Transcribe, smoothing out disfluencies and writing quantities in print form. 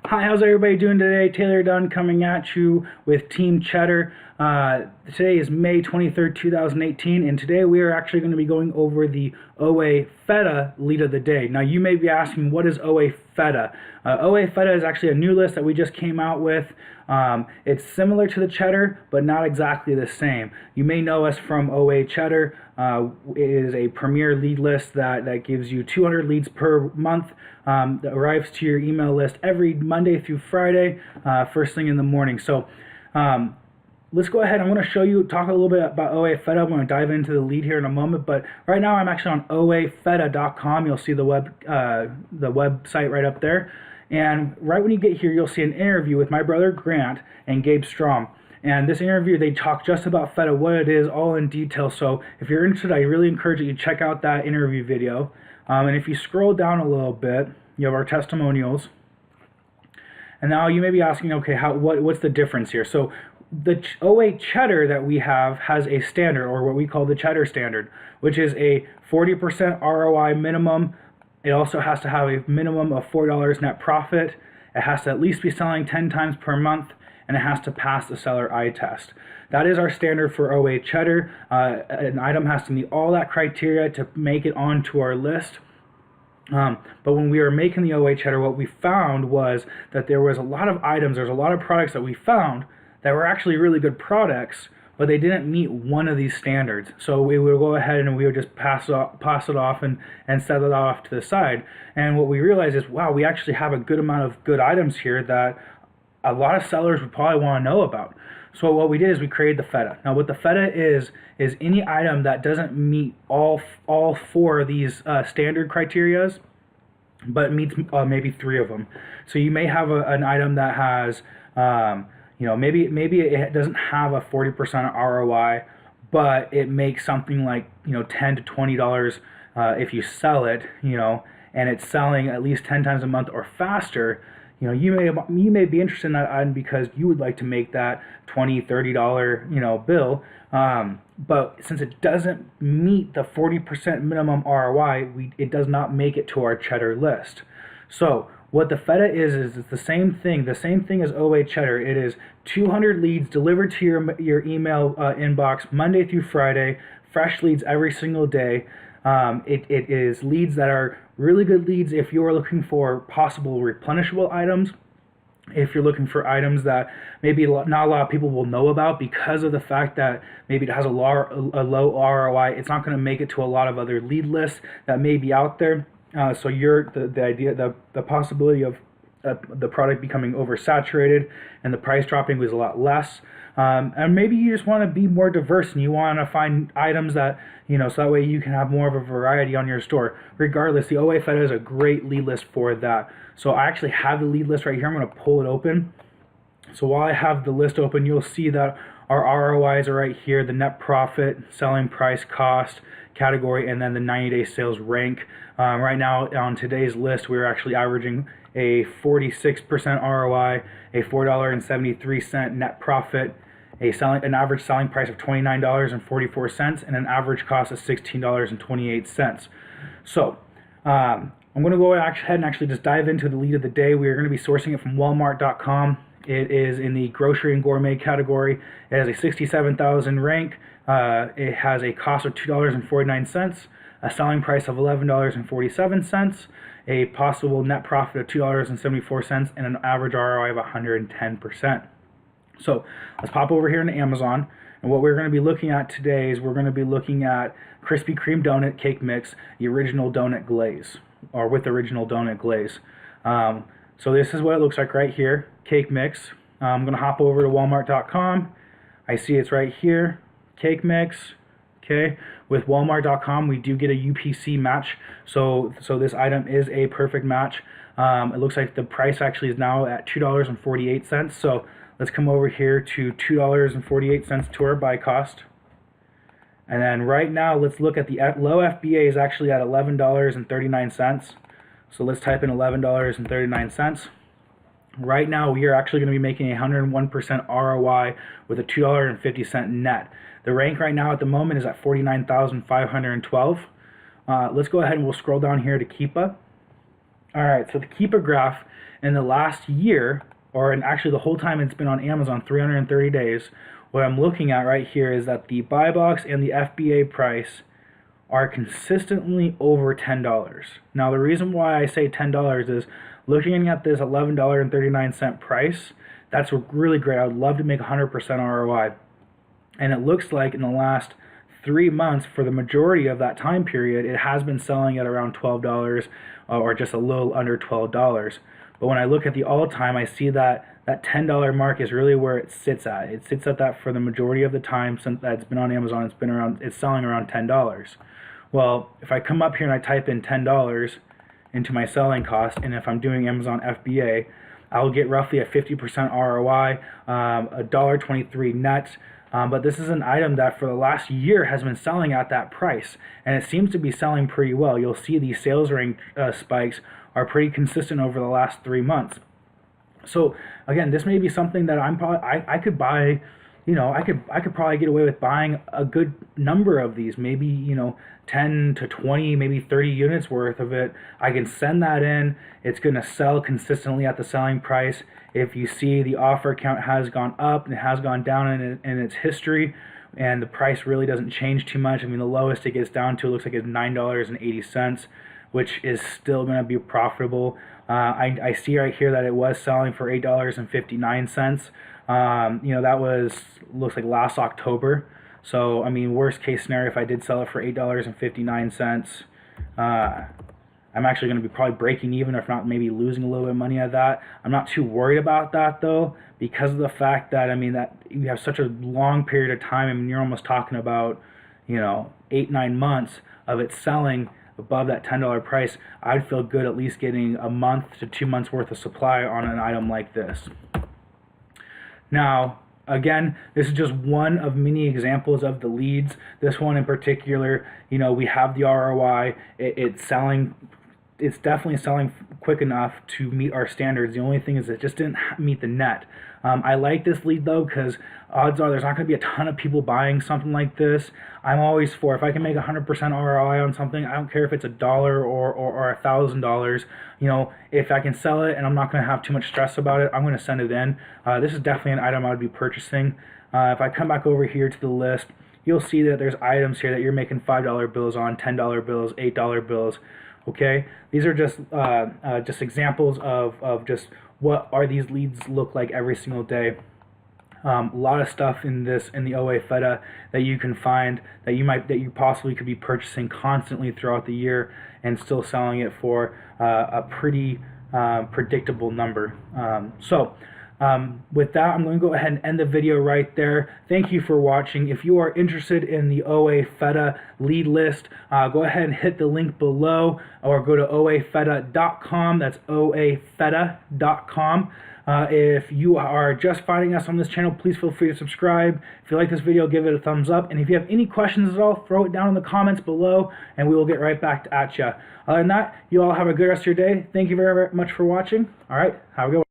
Hi, how's everybody doing today? Taylor Dunn coming at you with Team Cheddar. Today is May 23rd, 2018, and today we are actually going to be going over the OA FETA lead of the day. Now, you may be asking, what is OA FETA? OA FETA is actually a new list that we just came out with. It's similar to the Cheddar, but not exactly the same. You may know us from OA Cheddar. It is a premier lead list that gives you 200 leads per month that arrives to your email list every Monday through Friday, first thing in the morning. So let's go ahead. I'm going to talk a little bit about OA FETA. I'm going to dive into the lead here in a moment, but right now I'm actually on oafeta.com. You'll see the website right up there. And right when you get here, you'll see an interview with my brother Grant and Gabe Strom. And this interview, they talk just about FETA, what it is, all in detail. So if you're interested, I really encourage that you check out that interview video. And if you scroll down a little bit, you have our testimonials. And now you may be asking, okay, what's the difference here? So the OA Cheddar that we have has a standard, or what we call the Cheddar standard, which is a 40% ROI minimum. It also has to have a minimum of $4 net profit. It has to at least be selling 10 times per month, and it has to pass the seller eye test. That is our standard for OA Cheddar. An item has to meet all that criteria to make it onto our list. But when we were making the OA Cheddar, what we found was that there was a lot of items, there's a lot of products that we found that were actually really good products, but they didn't meet one of these standards. So we would go ahead and we would just pass it off and set it off to the side. And what we realized is, wow, we actually have a good amount of good items here that a lot of sellers would probably want to know about. So what we did is we created the FETA. Now what the FETA is any item that doesn't meet all four of these standard criterias, but meets maybe three of them. So you may have an item that has maybe it doesn't have a 40% ROI, but it makes something like $10 to $20 if you sell it, and it's selling at least 10 times a month or faster. You may be interested in that item because you would like to make that $20, $30 bill. But since it doesn't meet the 40% minimum ROI, it does not make it to our Cheddar list. So what the FETA is it's the same thing as OA Cheddar. It is 200 leads delivered to your email inbox Monday through Friday, fresh leads every single day. It is leads that are really good leads if you're looking for possible replenishable items, if you're looking for items that maybe not a lot of people will know about because of the fact that maybe it has a low ROI. It's not going to make it to a lot of other lead lists that may be out there. So the possibility of the product becoming oversaturated and the price dropping was a lot less. And maybe you just want to be more diverse and you want to find items that, so that way you can have more of a variety on your store. Regardless, the OA FETA is a great lead list for that. So I actually have the lead list right here. I'm going to pull it open. So while I have the list open, you'll see that our ROIs are right here, the net profit, selling price, cost, category, and then the 90-day sales rank. Right now on today's list, we're actually averaging a 46% ROI, a $4.73 net profit, an average selling price of $29.44, and an average cost of $16.28. So I'm going to go ahead and actually just dive into the lead of the day. We are going to be sourcing it from Walmart.com. It is in the grocery and gourmet category. It has a 67,000 rank. It has a cost of $2.49, a selling price of $11.47, a possible net profit of $2.74, and an average ROI of 110%. So let's pop over here into Amazon. And what we're going to be looking at today is we're going to be looking at Krispy Kreme donut cake mix, the original donut glaze, or with original donut glaze. So this is what it looks like right here, cake mix. I'm going to hop over to Walmart.com. I see it's right here, cake mix. Okay, with Walmart.com, we do get a UPC match. So this item is a perfect match. It looks like the price actually is now at $2.48. So let's come over here to $2.48 to our buy cost. And then right now, let's look at the low FBA is actually at $11.39. So let's type in $11.39. Right now, we are actually going to be making a 101% ROI with a $2.50 net. The rank right now at the moment is at 49,512. Let's go ahead and we'll scroll down here to Keepa. All right, so the Keepa graph in the last year, or in actually the whole time it's been on Amazon, 330 days, what I'm looking at right here is that the buy box and the FBA price are consistently over $10. Now the reason why I say $10 is looking at this $11.39 price, that's really great. I would love to make 100% ROI. And it looks like in the last 3 months, for the majority of that time period, it has been selling at around $12 or just a little under $12. But when I look at the all-time, I see that that $10 mark is really where it sits at. It sits at that for the majority of the time since that's been on Amazon. It's selling around $10. Well, if I come up here and I type in $10 into my selling cost, and if I'm doing Amazon FBA, I'll get roughly a 50% ROI, $1.23 net. But this is an item that for the last year has been selling at that price, and it seems to be selling pretty well. You'll see these sales rank spikes are pretty consistent over the last 3 months. So again, this may be something that I could buy. I could probably get away with buying a good number of these, maybe 10 to 20, maybe 30 units worth of it. I can send that in. It's going to sell consistently at the selling price. If you see the offer count has gone up and it has gone down in its history, and the price really doesn't change too much. I mean, the lowest it gets down to looks like it's $9.80, which is still going to be profitable. I see right here that it was selling for $8.59. That looks like last October. So, I mean, worst case scenario, if I did sell it for $8.59, I'm actually going to be probably breaking even, if not maybe losing a little bit of money at that. I'm not too worried about that, though, because of the fact that, that you have such a long period of time. You're almost talking about, 8-9 months of it selling above that $10 price. I'd feel good at least getting a month to 2 months worth of supply on an item like this. Now, again, this is just one of many examples of the leads. This one in particular, we have the ROI. It's definitely selling quick enough to meet our standards. The only thing is it just didn't meet the net. I like this lead though, because odds are there's not going to be a ton of people buying something like this. I'm always for, if I can make 100% ROI on something, I don't care if it's $1 or $1,000. If I can sell it and I'm not going to have too much stress about it, I'm going to send it in. This is definitely an item I would be purchasing. If I come back over here to the list, you'll see that there's items here that you're making $5 bills on, $10 bills, $8 bills. Okay, these are just examples of just what are these leads look like every single day. A lot of stuff in the OA FETA that you can find that you possibly could be purchasing constantly throughout the year and still selling it for a pretty predictable number. With that, I'm going to go ahead and end the video right there. Thank you for watching. If you are interested in the OA FETA lead list, go ahead and hit the link below, or go to oafeta.com. That's oafeta.com. If you are just finding us on this channel, please feel free to subscribe. If you like this video, give it a thumbs up. And if you have any questions at all, throw it down in the comments below, and we will get right back at you. Other than that, you all have a good rest of your day. Thank you very, very much for watching. All right, have a good one.